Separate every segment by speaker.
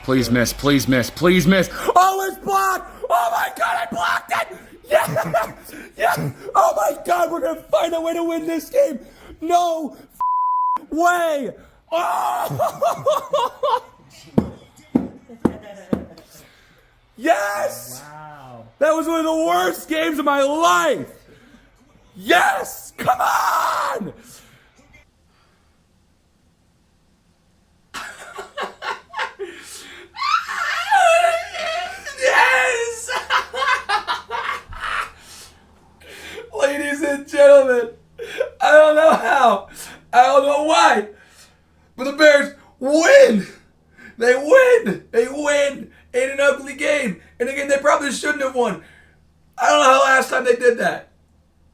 Speaker 1: Please miss, please miss, please miss. Oh, it's blocked! Oh my God, I blocked it! Yeah! Yeah! Oh my God, we're gonna find a way to win this game! No way! Oh! Yes!
Speaker 2: Wow.
Speaker 1: That was one of the worst games of my life! Yes! Come on! Yes! Ladies and gentlemen, I don't know how, I don't know why, but the Bears win! They win! They win in an ugly game. In a game they probably shouldn't have won. I don't know how last time they did that.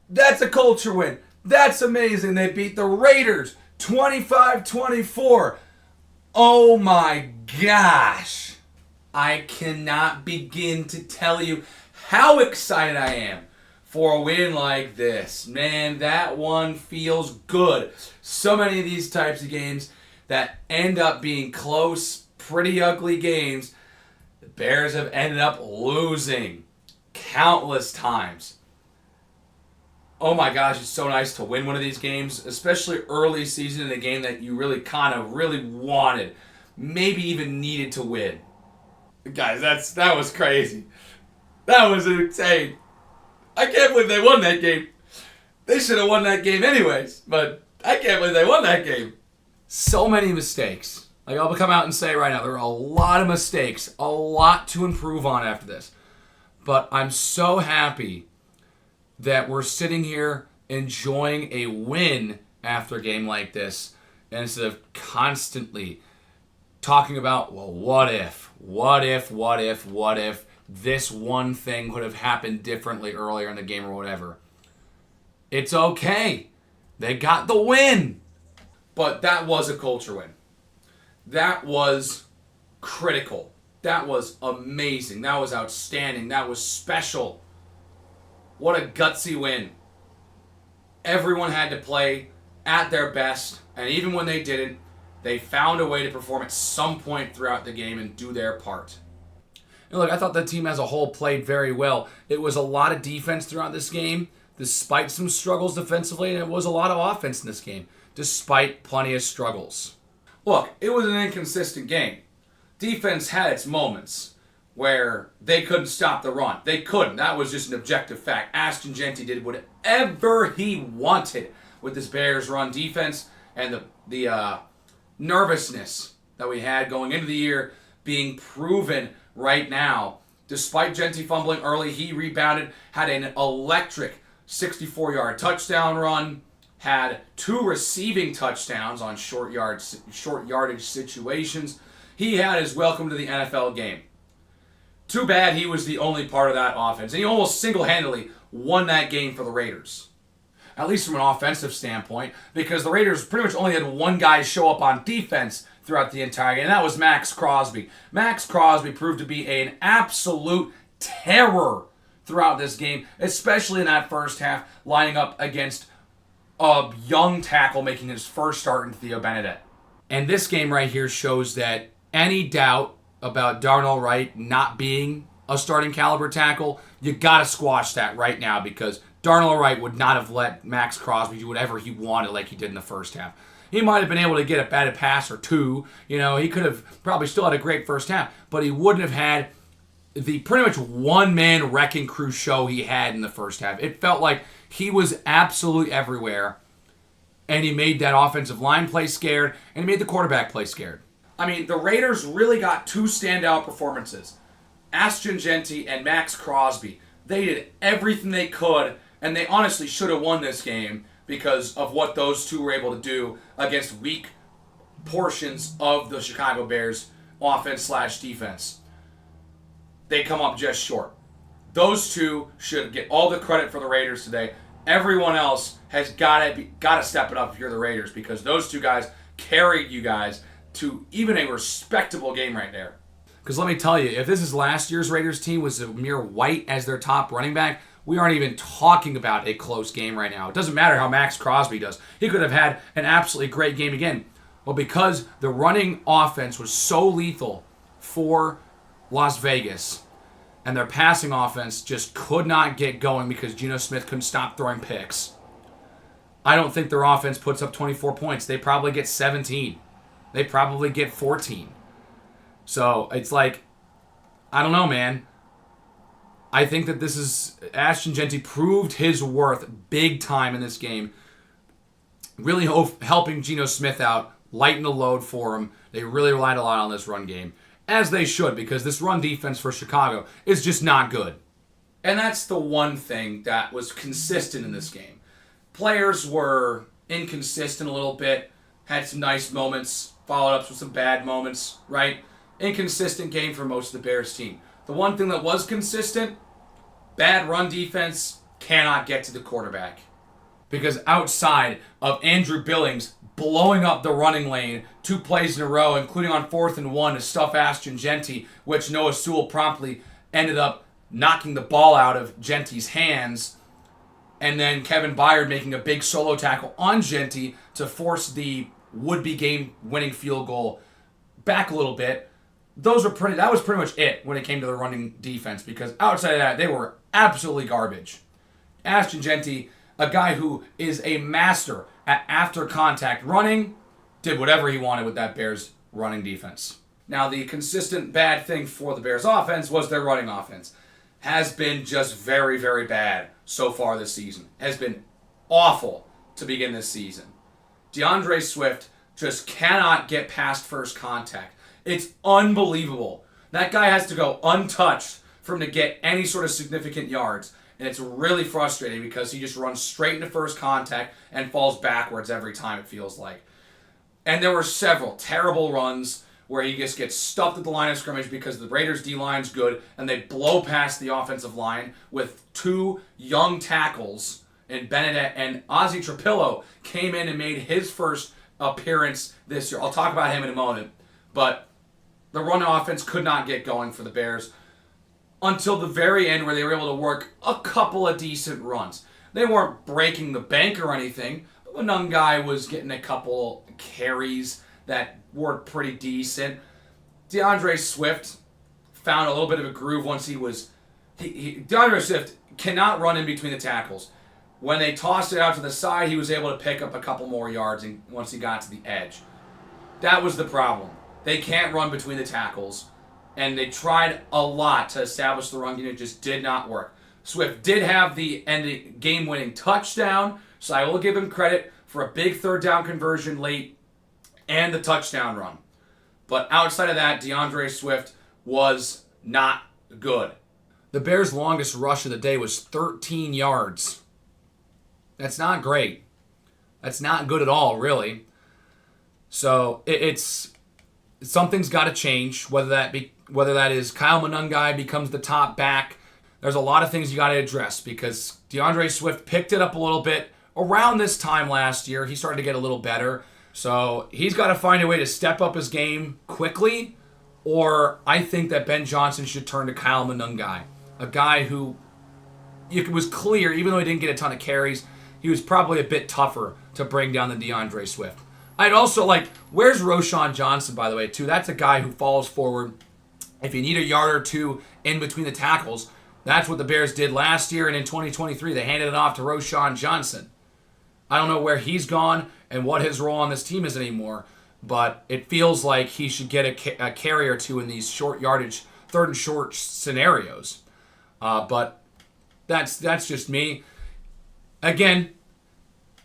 Speaker 1: That's a culture win. That's amazing. They beat the Raiders 25-24. Oh my gosh. I cannot begin to tell you how excited I am for a win like this. Man, that one feels good. So many of these types of games that end up being close, pretty ugly games, the Bears have ended up losing countless times. Oh my gosh, it's so nice to win one of these games, especially early season in a game that you really really wanted, maybe even needed to win. Guys, that was crazy. That was insane. I can't believe they won that game. They should have won that game anyways, but I can't believe they won that game. So many mistakes. Like, I'll come out and say right now, there are a lot of mistakes, a lot to improve on after this. But I'm so happy that we're sitting here enjoying a win after a game like this, and instead of constantly talking about, well, what if this one thing could have happened differently earlier in the game or whatever. It's okay. They got the win. But that was a culture win. That was critical. That was amazing. That was outstanding. That was special. What a gutsy win. Everyone had to play at their best, and even when they didn't, they found a way to perform at some point throughout the game and do their part. And look, I thought the team as a whole played very well. It was a lot of defense throughout this game, despite some struggles defensively, and it was a lot of offense in this game, despite plenty of struggles. Look, it was an inconsistent game. Defense had its moments where they couldn't stop the run. They couldn't. That was just an objective fact. Ashton Jeanty did whatever he wanted with this Bears run defense, and the nervousness that we had going into the year being proven right now. Despite Jeanty fumbling early, he rebounded, had an electric 64-yard touchdown run, had 2 receiving touchdowns on short yardage situations. He had his welcome to the NFL game. Too bad he was the only part of that offense. And he almost single-handedly won that game for the Raiders. At least from an offensive standpoint, because the Raiders pretty much only had one guy show up on defense throughout the entire game, and that was Max Crosby. Max Crosby proved to be an absolute terror throughout this game, especially in that first half, lining up against a young tackle making his first start in Theo Benedette. And this game right here shows that any doubt about Darnell Wright not being a starting caliber tackle, you gotta squash that right now, because Darnell Wright would not have let Max Crosby do whatever he wanted like he did in the first half. He might have been able to get a batted pass or 2. He could have probably still had a great first half, but he wouldn't have had the pretty much one-man wrecking crew show he had in the first half. It felt like he was absolutely everywhere, and he made that offensive line play scared, and he made the quarterback play scared. I mean, the Raiders really got 2 standout performances. Ashton Jeanty and Max Crosby. They did everything they could, and they honestly should have won this game because of what those two were able to do against weak portions of the Chicago Bears offense/defense. They come up just short. Those two should get all the credit for the Raiders today. Everyone else has got to step it up if you're the Raiders, because those two guys carried you guys to even a respectable game right there. Because let me tell you, if this is last year's Raiders team with Zamir White as their top running back, we aren't even talking about a close game right now. It doesn't matter how Max Crosby does. He could have had an absolutely great game again. Well, because the running offense was so lethal for Las Vegas, and their passing offense just could not get going because Geno Smith couldn't stop throwing picks. I don't think their offense puts up 24 points. They probably get 17. They probably get 14. So it's like, I don't know, man. I think that this is, Ashton Jeanty proved his worth big time in this game. Really helping Geno Smith out, lighten the load for him. They really relied a lot on this run game. As they should, because this run defense for Chicago is just not good. And that's the one thing that was consistent in this game. Players were inconsistent a little bit, had some nice moments, followed up with some bad moments, right? Inconsistent game for most of the Bears team. The one thing that was consistent, bad run defense, cannot get to the quarterback. Because outside of Andrew Billings blowing up the running lane 2 plays in a row, including on 4th and 1 to stuff Ashton Jeanty, which Noah Sewell promptly ended up knocking the ball out of Genty's hands, and then Kevin Byard making a big solo tackle on Jeanty to force the would-be game-winning field goal back a little bit. That was pretty much it when it came to the running defense, because outside of that, they were absolutely garbage. Ashton Jeanty, a guy who is a master at after-contact running, did whatever he wanted with that Bears running defense. Now, the consistent bad thing for the Bears offense was their running offense. Has been just very, very bad so far this season. Has been awful to begin this season. DeAndre Swift just cannot get past first contact. It's unbelievable. That guy has to go untouched for him to get any sort of significant yards. And it's really frustrating because he just runs straight into first contact and falls backwards every time, it feels like. And there were several terrible runs where he just gets stuffed at the line of scrimmage because the Raiders' D-line's good, and they blow past the offensive line with 2 young tackles, and Benedette and Ozzie Trapillo came in and made his first appearance this year. I'll talk about him in a moment. But the run offense could not get going for the Bears until the very end, where they were able to work a couple of decent runs. They weren't breaking the bank or anything, but the young guy was getting a couple carries that were pretty decent. DeAndre Swift found a little bit of a groove once DeAndre Swift cannot run in between the tackles. When they tossed it out to the side, he was able to pick up a couple more yards once he got to the edge. That was the problem. They can't run between the tackles, and they tried a lot to establish the run game. It just did not work. Swift did have the game-winning touchdown, so I will give him credit for a big third down conversion late and the touchdown run. But outside of that, DeAndre Swift was not good. The Bears' longest rush of the day was 13 yards. That's not great. That's not good at all, really. So it's something's got to change. Whether that is Kyle Monangai becomes the top back. There's a lot of things you got to address because DeAndre Swift picked it up a little bit around this time last year. He started to get a little better. So he's got to find a way to step up his game quickly, or I think that Ben Johnson should turn to Kyle Monangai, a guy who it was clear, even though he didn't get a ton of carries, he was probably a bit tougher to bring down than DeAndre Swift. I'd also where's Roschon Johnson, by the way, too? That's a guy who falls forward. If you need a yard or two in between the tackles, that's what the Bears did last year, and in 2023, they handed it off to Roschon Johnson. I don't know where he's gone and what his role on this team is anymore, but it feels like he should get a carry or two in these short yardage, 3rd and short scenarios. But that's just me. Again,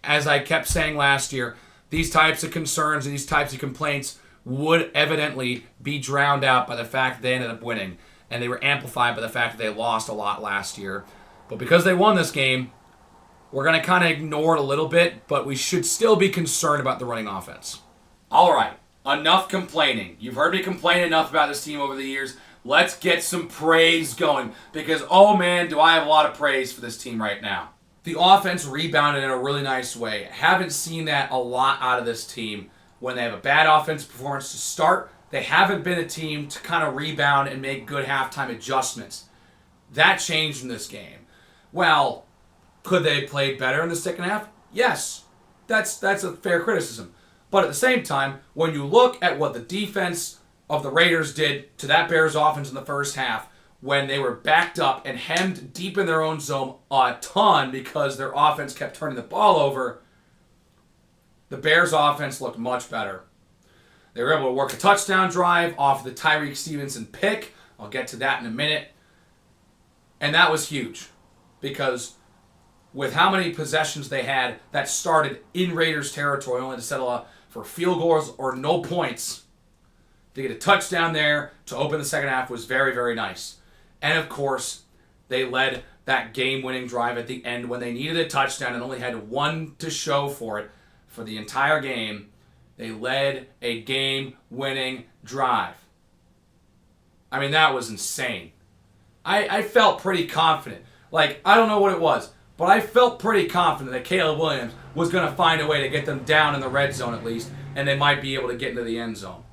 Speaker 1: as I kept saying last year, these types of concerns and these types of complaints would evidently be drowned out by the fact that they ended up winning, and they were amplified by the fact that they lost a lot last year. But because they won this game, we're going to kind of ignore it a little bit, but we should still be concerned about the running offense. All right, enough complaining. You've heard me complain enough about this team over the years. Let's get some praise going, because, oh man, do I have a lot of praise for this team right now. The offense rebounded in a really nice way. Haven't seen that a lot out of this team. When they have a bad offensive performance to start, they haven't been a team to kind of rebound and make good halftime adjustments. That changed in this game. Well, could they have played better in the second half? Yes. That's a fair criticism. But at the same time, when you look at what the defense of the Raiders did to that Bears offense in the first half when they were backed up and hemmed deep in their own zone a ton because their offense kept turning the ball over, the Bears offense looked much better. They were able to work a touchdown drive off the Tyreek Stevenson pick. I'll get to that in a minute. And that was huge because with how many possessions they had that started in Raiders territory, only to settle up for field goals or no points, to get a touchdown there to open the second half was very, very nice. And of course, they led that game-winning drive at the end when they needed a touchdown and only had one to show for it for the entire game. They led a game-winning drive. I mean, that was insane. I felt pretty confident. Like, I don't know what it was, but I felt pretty confident that Caleb Williams was going to find a way to get them down in the red zone at least, and they might be able to get into the end zone.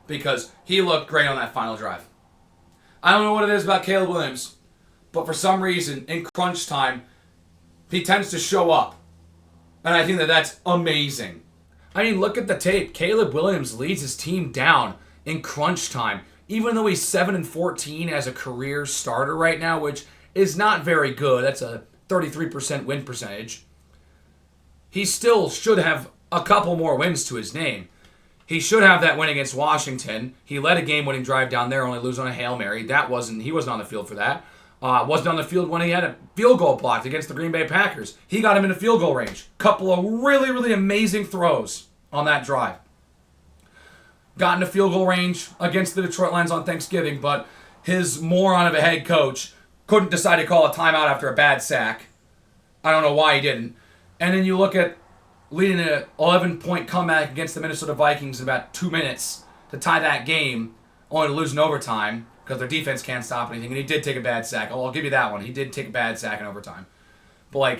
Speaker 1: Because he looked great on that final drive. I don't know what it is about Caleb Williams, but for some reason, in crunch time, he tends to show up. And I think that that's amazing. I mean, look at the tape. Caleb Williams leads his team down in crunch time. Even though he's 7-14 as a career starter right now, which is not very good. That's a 33% win percentage. He still should have a couple more wins to his name. He should have that win against Washington. He led a game-winning drive down there, only lose on a Hail Mary. He wasn't on the field for that. Wasn't on the field when he had a field goal blocked against the Green Bay Packers. He got him into field goal range. Couple of really, really amazing throws on that drive. Got into field goal range against the Detroit Lions on Thanksgiving, but his moron of a head coach couldn't decide to call a timeout after a bad sack. I don't know why he didn't. And then you look at leading an 11-point comeback against the Minnesota Vikings in about 2 minutes to tie that game, only to lose in overtime because their defense can't stop anything. And he did take a bad sack. Oh, I'll give you that one. He did take a bad sack in overtime. But,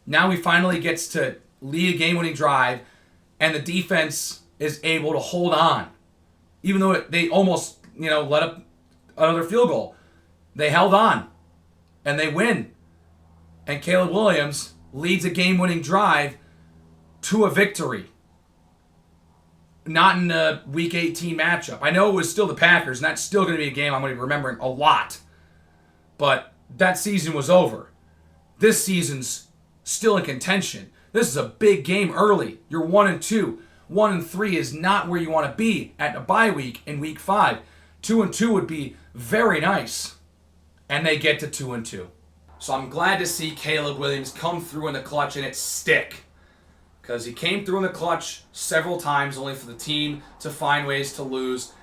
Speaker 1: now he finally gets to lead a game-winning drive, and the defense is able to hold on. Even though they almost, let up another field goal. They held on, and they win. And Caleb Williams leads a game-winning drive to a victory. Not in a Week 18 matchup. I know it was still the Packers, and that's still going to be a game I'm going to be remembering a lot. But that season was over. This season's still in contention. This is a big game early. You're 1-2. 1-3 is not where you want to be at a bye week in Week 5. 2-2 would be very nice. And they get to 2-2. So I'm glad to see Caleb Williams come through in the clutch and it stick. Because he came through in the clutch several times only for the team to find ways to lose.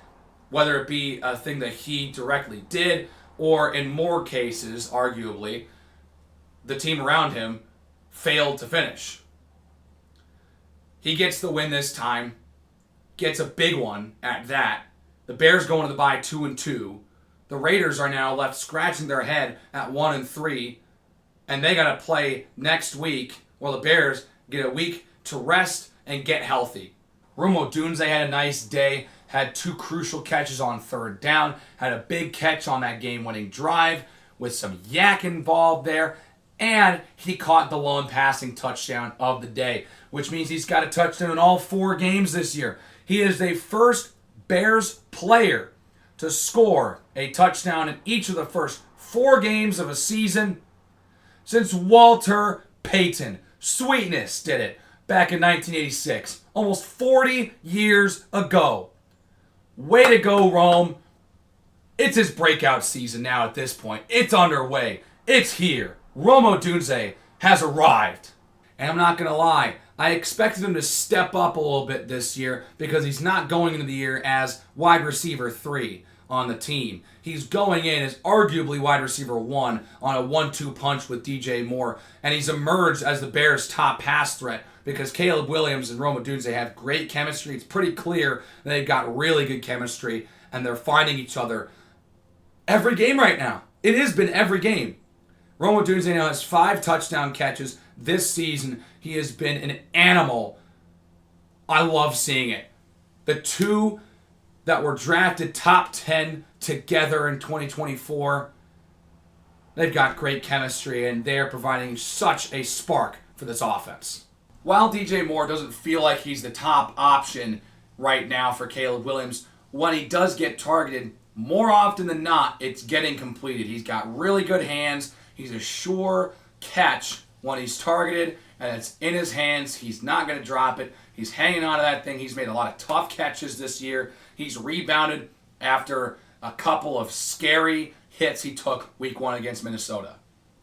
Speaker 1: Whether it be a thing that he directly did or in more cases, arguably, the team around him failed to finish. He gets the win this time. Gets a big one at that. The Bears go into the bye 2-2. The Raiders are now left scratching their head at 1-3. And they got to play next week while the Bears get a week to rest and get healthy. Rome Odunze had a nice day. Had 2 crucial catches on third down. Had a big catch on that game-winning drive with some yak involved there. And he caught the lone passing touchdown of the day, which means he's got a touchdown in all 4 games this year. He is the first Bears player to score a touchdown in each of the first 4 games of a season since Walter Payton. Sweetness did it back in 1986, almost 40 years ago. Way to go, Rome. It's his breakout season now at this point. It's underway. It's here. Rome Odunze has arrived. And I'm not going to lie, I expected him to step up a little bit this year because he's not going into the year as wide receiver 3 on the team. He's going in as arguably wide receiver 1 on a 1-2 punch with DJ Moore. And he's emerged as the Bears' top pass threat because Caleb Williams and Rome Odunze have great chemistry. It's pretty clear that they've got really good chemistry and they're finding each other every game right now. It has been every game. Rome Odunze now has 5 touchdown catches this season. He has been an animal. I love seeing it. The 2 that were drafted top 10 together in 2024, they've got great chemistry and they're providing such a spark for this offense. While DJ Moore doesn't feel like he's the top option right now for Caleb Williams. When he does get targeted, more often than not, it's getting completed. He's got really good hands. He's a sure catch when he's targeted, and it's in his hands. He's not going to drop it. He's hanging on to that thing. He's made a lot of tough catches this year. He's rebounded after a couple of scary hits he took week 1 against Minnesota.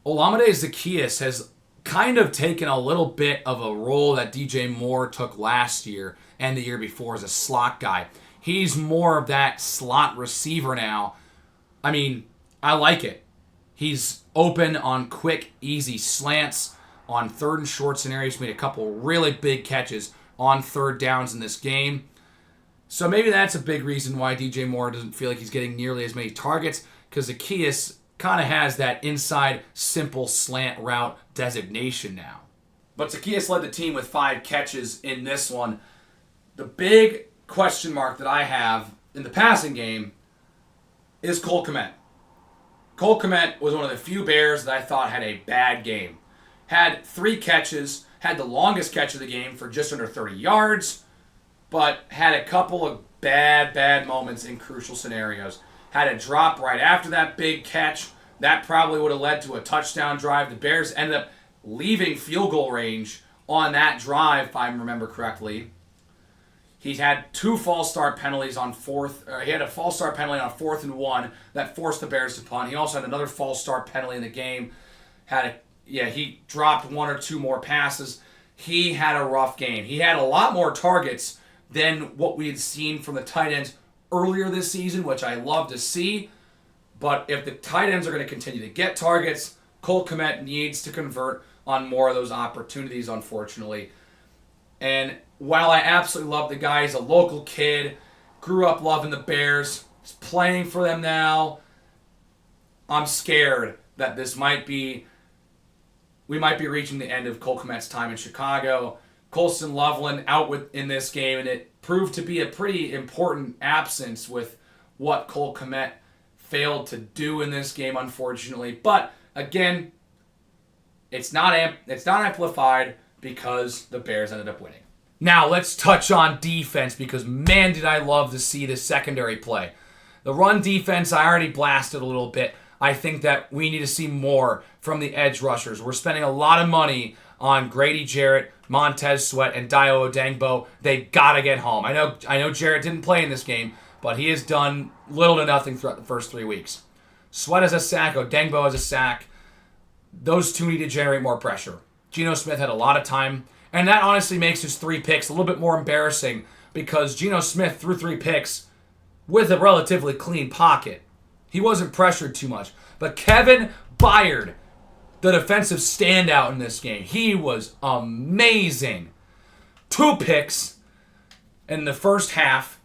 Speaker 1: Olamide Zaccheaus has kind of taken a little bit of a role that DJ Moore took last year and the year before as a slot guy. He's more of that slot receiver now. I mean, I like it. He's open on quick, easy slants on 3rd and short scenarios. He's made a couple really big catches on 3rd downs in this game. So maybe that's a big reason why DJ Moore doesn't feel like he's getting nearly as many targets, because Zaccheaus kind of has that inside simple slant route designation now. But Zaccheaus led the team with 5 catches in this one. The big question mark that I have in the passing game is Cole Kmet. Cole Kmet was one of the few Bears that I thought had a bad game. Had 3 catches, had the longest catch of the game for just under 30 yards, but had a couple of bad moments in crucial scenarios. Had a drop right after that big catch. That probably would have led to a touchdown drive. The Bears ended up leaving field goal range on that drive, if I remember correctly. He had 2 false start penalties on he had a false start penalty on 4th and 1 that forced the Bears to punt. He also had another false start penalty in the game. He dropped 1 or 2 more passes. He had a rough game. He had a lot more targets than what we had seen from the tight ends earlier this season, which I love to see. But if the tight ends are going to continue to get targets, Cole Kmet needs to convert on more of those opportunities, unfortunately. And while I absolutely love the guy, he's a local kid, grew up loving the Bears, he's playing for them now. I'm scared that we might be reaching the end of Cole Kmet's time in Chicago. Colston Loveland out in this game, and it proved to be a pretty important absence with what Cole Kmet failed to do in this game, unfortunately. But again, it's not amplified because the Bears ended up winning. Now let's touch on defense, because man, did I love to see this secondary play. The run defense, I already blasted a little bit. I think that we need to see more from the edge rushers. We're spending a lot of money on Grady Jarrett, Montez Sweat, and Dio Odengbo. They gotta get home. I know Jarrett didn't play in this game, but he has done little to nothing throughout the first 3 weeks. Sweat has a sack, Odengbo has a sack. Those 2 need to generate more pressure. Geno Smith had a lot of time, and that honestly makes his 3 picks a little bit more embarrassing, because Geno Smith threw 3 picks with a relatively clean pocket. He wasn't pressured too much. But Kevin Byard, the defensive standout in this game, he was amazing. 2 picks in the first half,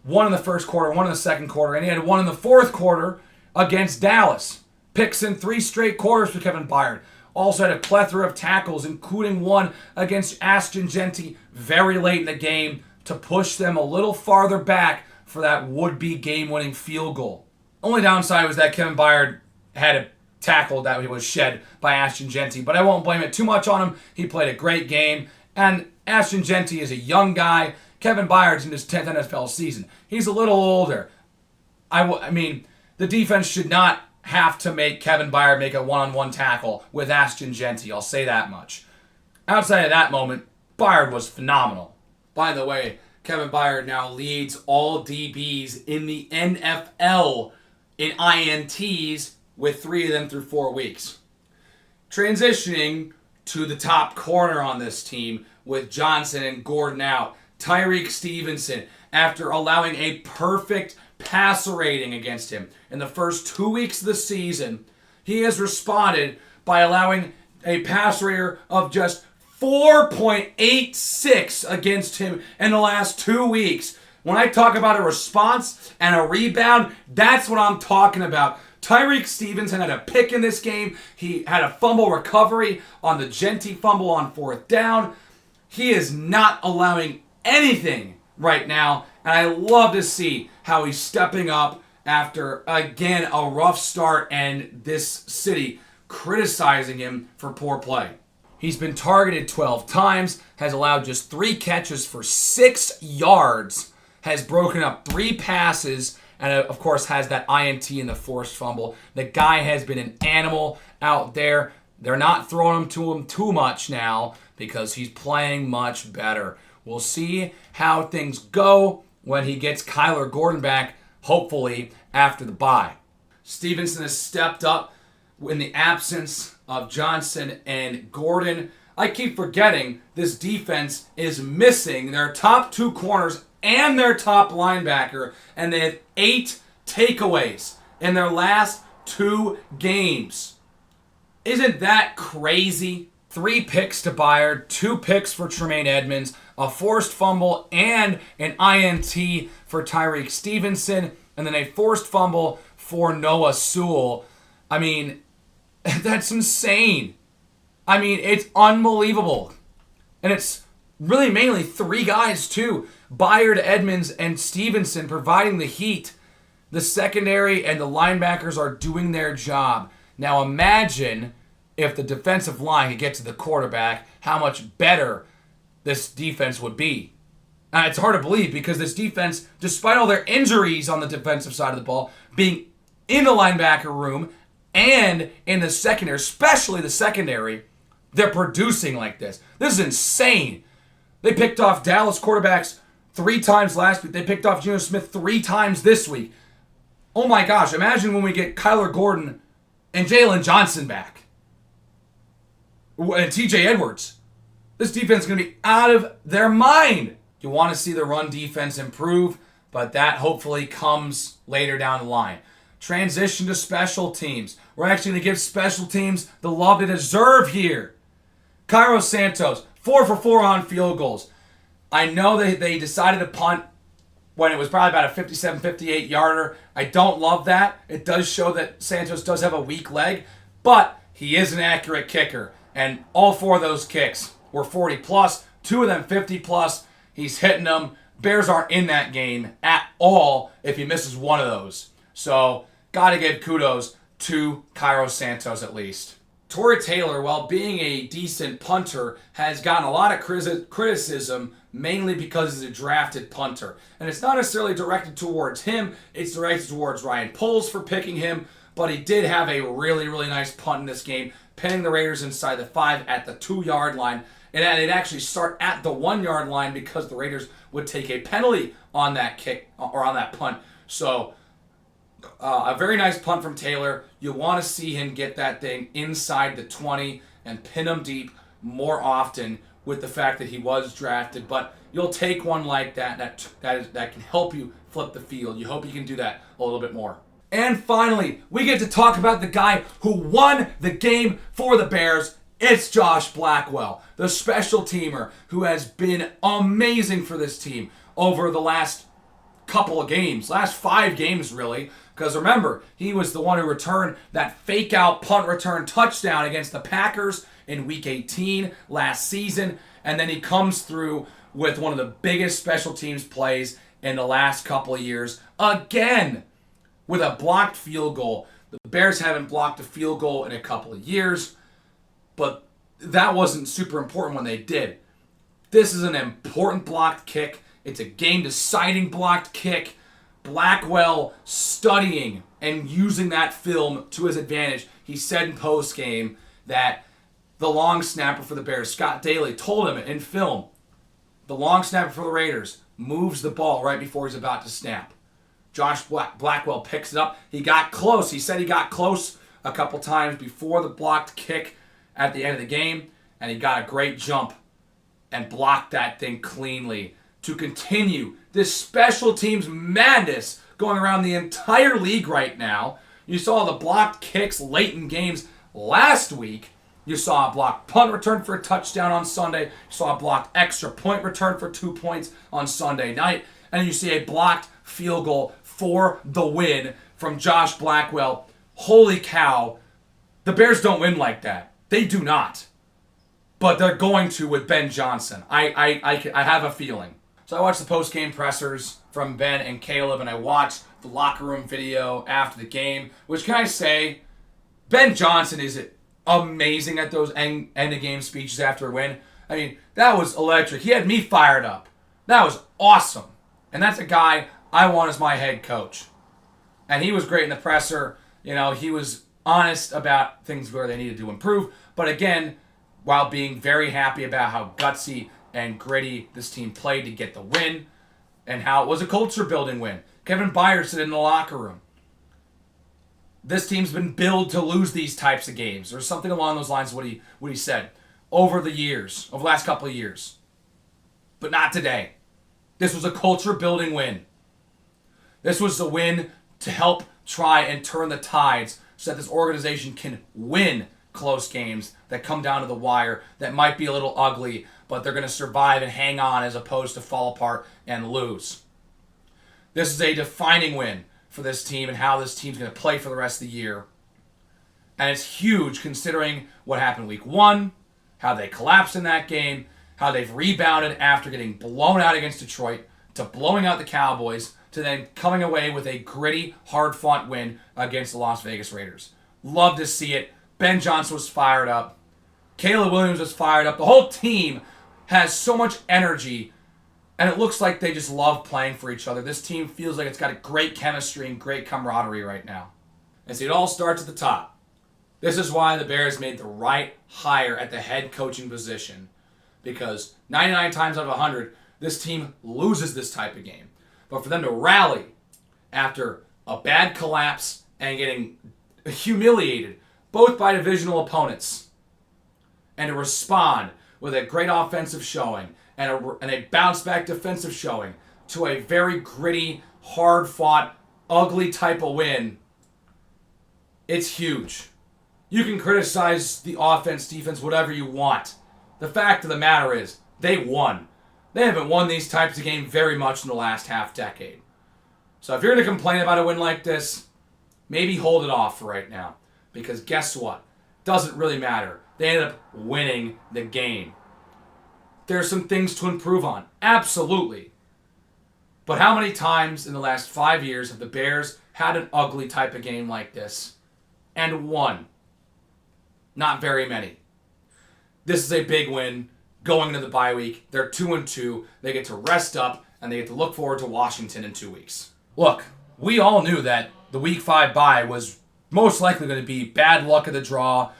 Speaker 1: 1 in the first quarter, 1 in the second quarter, and he had 1 in the fourth quarter against Dallas. Picks in 3 straight quarters for Kevin Byard. Also had a plethora of tackles, including 1 against Ashton Jeanty very late in the game to push them a little farther back for that would-be game-winning field goal. Only downside was that Kevin Byard had a tackle that was shed by Ashton Jeanty, but I won't blame it too much on him. He played a great game, and Ashton Jeanty is a young guy. Kevin Byard's in his 10th NFL season. He's a little older. I mean, the defense should not have to make Kevin Byard make a one-on-one tackle with Ashton Jeanty. I'll say that much. Outside of that moment, Byard was phenomenal. By the way, Kevin Byard now leads all DBs in the NFL in INTs, with 3 of them through 4 weeks. Transitioning to the top corner on this team with Johnson and Gordon out, Tyreek Stevenson, after allowing a perfect passer rating against him in the first 2 weeks of the season, he has responded by allowing a passer rating of just 4.86 against him in the last 2 weeks. When I talk about a response and a rebound, that's what I'm talking about. Tyreek Stevenson had a pick in this game. He had a fumble recovery on the Jeanty fumble on 4th down. He is not allowing anything right now, and I love to see how he's stepping up after, again, a rough start and this city criticizing him for poor play. He's been targeted 12 times, has allowed just 3 catches for 6 yards, has broken up 3 passes, and of course has that INT in the forced fumble. The guy has been an animal out there. They're not throwing him to him too much now because he's playing much better. We'll see how things go when he gets Kyler Gordon back, hopefully after the bye. Stevenson has stepped up in the absence of Johnson and Gordon. I keep forgetting this defense is missing their top 2 corners and their top linebacker, and they had 8 takeaways in their last 2 games. Isn't that crazy? 3 picks to Byard, 2 picks for Tremaine Edmonds, a forced fumble and an INT for Tyreek Stevenson, and then a forced fumble for Noah Sewell. I mean, that's insane. I mean, it's unbelievable. And it's really mainly 3 guys, too. Byard, Edmonds, and Stevenson providing the heat. The secondary and the linebackers are doing their job. Now imagine if the defensive line could get to the quarterback, how much better this defense would be. It's hard to believe because this defense, despite all their injuries on the defensive side of the ball, being in the linebacker room and in the secondary, especially the secondary, they're producing like this. This is insane. They picked off Dallas quarterbacks 3 times last week. They picked off Geno Smith 3 times this week. Oh my gosh, imagine when we get Kyler Gordon and Jalen Johnson back. And TJ Edwards. This defense is going to be out of their mind. You want to see the run defense improve, but that hopefully comes later down the line. Transition to special teams. We're actually going to give special teams the love they deserve here. Cairo Santos, 4 for 4 on field goals. I know they decided to punt when it was probably about a 57, 58 yarder. I don't love that. It does show that Santos does have a weak leg, but he is an accurate kicker. And all 4 of those kicks were 40 plus, 2 of them 50 plus. He's hitting them. Bears aren't in that game at all if he misses one of those. So, got to give kudos to Cairo Santos at least. Torrey Taylor, while being a decent punter, has gotten a lot of criticism, mainly because he's a drafted punter. And it's not necessarily directed towards him, it's directed towards Ryan Poles for picking him, but he did have a really, really nice punt in this game, pinning the Raiders inside the 5 at the 2-yard line. And it'd actually start at the 1-yard line because the Raiders would take a penalty on that kick, or on that punt. So, a very nice punt from Taylor. You want to see him get that thing inside the 20 and pin him deep more often with the fact that he was drafted. But you'll take one like that can help you flip the field. You hope you can do that a little bit more. And finally, we get to talk about the guy who won the game for the Bears. It's Josh Blackwell, the special teamer who has been amazing for this team over the last couple of games, last 5 games really. Because remember, he was the one who returned that fake out punt return touchdown against the Packers in Week 18 last season. And then he comes through with one of the biggest special teams plays in the last couple of years. Again, with a blocked field goal. The Bears haven't blocked a field goal in a couple of years, but that wasn't super important when they did. This is an important blocked kick. It's a game-deciding blocked kick. Blackwell studying and using that film to his advantage. He said in post-game that the long snapper for the Bears, Scott Daly, told him in film, the long snapper for the Raiders moves the ball right before he's about to snap. Josh Blackwell picks it up. He got close. He said he got close a couple times before the blocked kick at the end of the game, and he got a great jump and blocked that thing cleanly to continue this special teams madness going around the entire league right now. You saw the blocked kicks late in games last week. You saw a blocked punt return for a touchdown on Sunday. You saw a blocked extra point return for 2 points on Sunday night. And you see a blocked field goal for the win from Josh Blackwell. Holy cow. The Bears don't win like that. They do not. But they're going to with Ben Johnson. I have a feeling. So I watched the post-game pressers from Ben and Caleb, and I watched the locker room video after the game, which, can I say, Ben Johnson is amazing at those end of game speeches after a win. I mean, that was electric. He had me fired up. That was awesome. And that's a guy I want as my head coach. And he was great in the presser. You know, he was honest about things where they needed to improve. But again, while being very happy about how gutsy and gritty this team played to get the win and how it was a culture building win. Kevin Byard said in the locker room, this team's been built to lose these types of games, or something along those lines of what he said over the last couple of years. But not today. This was a culture building win. This was the win to help try and turn the tides so that this organization can win close games that come down to the wire that might be a little ugly, but they're going to survive and hang on as opposed to fall apart and lose. This is a defining win for this team and how this team's going to play for the rest of the year. And it's huge considering what happened week 1, how they collapsed in that game, how they've rebounded after getting blown out against Detroit, to blowing out the Cowboys, to then coming away with a gritty, hard-fought win against the Las Vegas Raiders. Love to see it. Ben Johnson was fired up. Caleb Williams was fired up. The whole team has so much energy, and it looks like they just love playing for each other. This team feels like it's got a great chemistry and great camaraderie right now. And see, it all starts at the top. This is why the Bears made the right hire at the head coaching position, because 99 times out of 100, this team loses this type of game. But for them to rally after a bad collapse and getting humiliated, both by divisional opponents, and to respond with a great offensive showing and a bounce-back defensive showing to a very gritty, hard-fought, ugly type of win, it's huge. You can criticize the offense, defense, whatever you want. The fact of the matter is, they won. They haven't won these types of games very much in the last half decade. So if you're going to complain about a win like this, maybe hold it off for right now. Because guess what? Doesn't really matter. They ended up winning the game. There's some things to improve on. Absolutely. But how many times in the last 5 years have the Bears had an ugly type of game like this and won? Not very many. This is a big win going into the bye week. They're 2-2. They get to rest up, and they get to look forward to Washington in 2 weeks. Look, we all knew that the Week 5 bye was most likely going to be bad luck of the draw,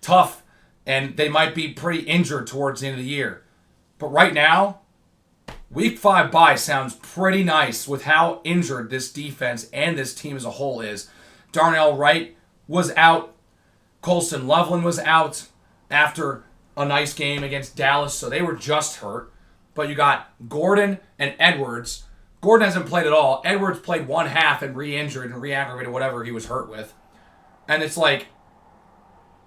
Speaker 1: tough, and they might be pretty injured towards the end of the year. But right now, Week 5 bye sounds pretty nice with how injured this defense and this team as a whole is. Darnell Wright was out. Colston Loveland was out after a nice game against Dallas, so they were just hurt. But you got Gordon and Edwards. Gordon hasn't played at all. Edwards played one half and re-injured and re-aggravated whatever he was hurt with. And it's like,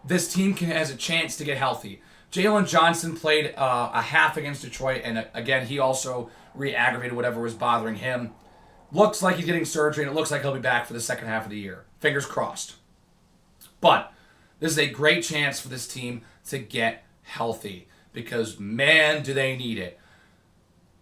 Speaker 1: this team has a chance to get healthy. Jalen Johnson played a half against Detroit, and again, he also re-aggravated whatever was bothering him. Looks like he's getting surgery, and it looks like he'll be back for the second half of the year. Fingers crossed. But this is a great chance for this team to get healthy, because, man, do they need it.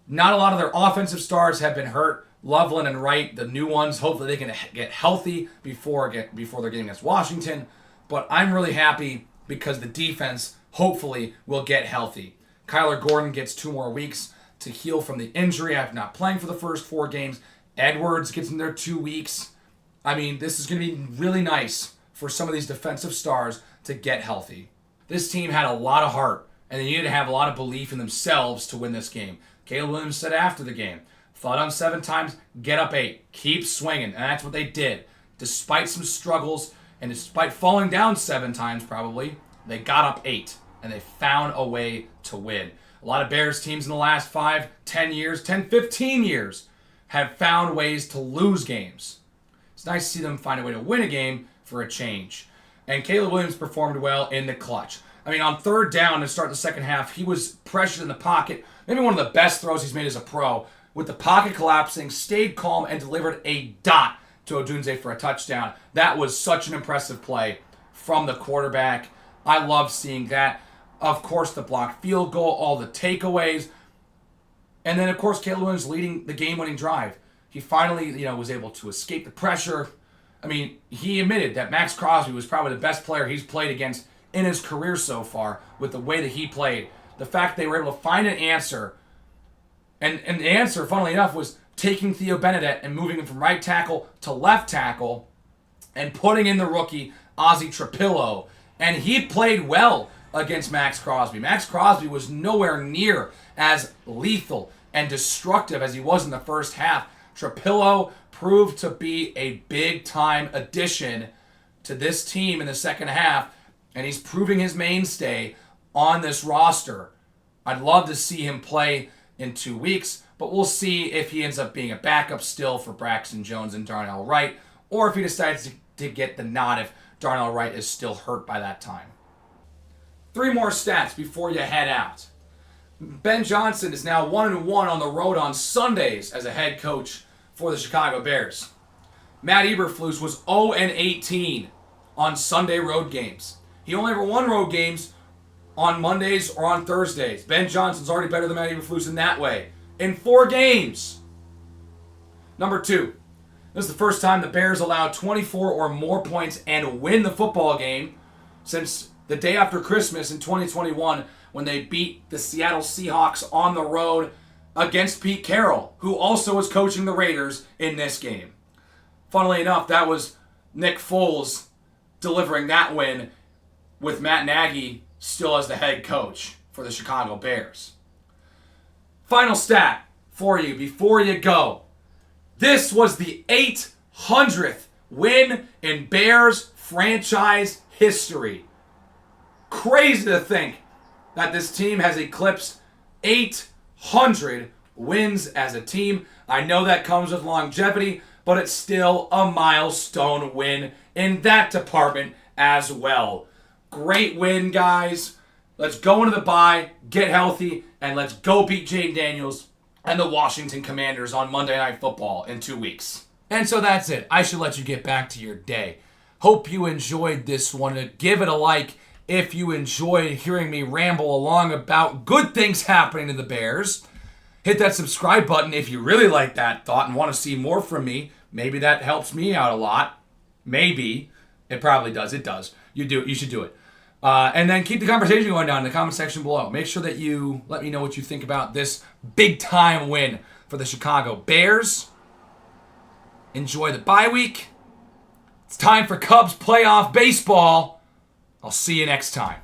Speaker 1: Not a lot of their offensive stars have been hurt. Loveland and Wright, the new ones, hopefully they can get healthy before they're getting against Washington. But I'm really happy because the defense hopefully will get healthy. Kyler Gordon gets 2 more weeks to heal from the injury after not playing for the first 4 games. Edwards gets in there 2 weeks. I mean, this is going to be really nice for some of these defensive stars to get healthy. This team had a lot of heart, and they needed to have a lot of belief in themselves to win this game. Caleb Williams said after the game, fought on 7 times, get up 8. Keep swinging, and that's what they did. Despite some struggles, and despite falling down 7 times probably, they got up 8, and they found a way to win. A lot of Bears teams in the last 5, 10 years, 10, 15 years have found ways to lose games. It's nice to see them find a way to win a game for a change. And Caleb Williams performed well in the clutch. I mean, on 3rd down to start the second half, he was pressured in the pocket. Maybe one of the best throws he's made as a pro. With the pocket collapsing, stayed calm, and delivered a dot to Odunze for a touchdown. That was such an impressive play from the quarterback. I love seeing that. Of course, the blocked field goal, all the takeaways. And then, of course, Caleb Williams leading the game-winning drive. He finally, was able to escape the pressure. I mean, he admitted that Max Crosby was probably the best player he's played against in his career so far with the way that he played. The fact they were able to find an answer, and the answer, funnily enough, was taking Theo Benedette and moving him from right tackle to left tackle and putting in the rookie Ozzie Trapillo. And he played well against Max Crosby. Max Crosby was nowhere near as lethal and destructive as he was in the first half. Trapillo proved to be a big-time addition to this team in the second half, and he's proving his mainstay on this roster. I'd love to see him play in 2 weeks, but we'll see if he ends up being a backup still for Braxton Jones and Darnell Wright, or if he decides to get the nod if Darnell Wright is still hurt by that time. 3 more stats before you head out. Ben Johnson is now 1-1 on the road on Sundays as a head coach for the Chicago Bears. Matt Eberflus was 0-18 on Sunday road games. He only ever won road games on Mondays or on Thursdays. Ben Johnson's already better than Matt Eberflus in that way. In 4 games. Number 2. This is the first time the Bears allowed 24 or more points and win the football game since the day after Christmas in 2021 when they beat the Seattle Seahawks on the road against Pete Carroll, who also was coaching the Raiders in this game. Funnily enough, that was Nick Foles delivering that win with Matt Nagy still as the head coach for the Chicago Bears. Final stat for you before you go. This was the 800th win in Bears franchise history. Crazy to think that this team has eclipsed 800 wins as a team. I know that comes with longevity, but it's still a milestone win in that department as well. Great win, guys. Let's go into the bye, get healthy, and let's go beat Jane Daniels and the Washington Commanders on Monday Night Football in 2 weeks. And so that's it. I should let you get back to your day. Hope you enjoyed this one. Give it a like if you enjoyed hearing me ramble along about good things happening to the Bears. Hit that subscribe button if you really like that thought and want to see more from me. Maybe that helps me out a lot. Maybe. It probably does. It does. You should do it. And then keep the conversation going down in the comment section below. Make sure that you let me know what you think about this big-time win for the Chicago Bears. Enjoy the bye week. It's time for Cubs playoff baseball. I'll see you next time.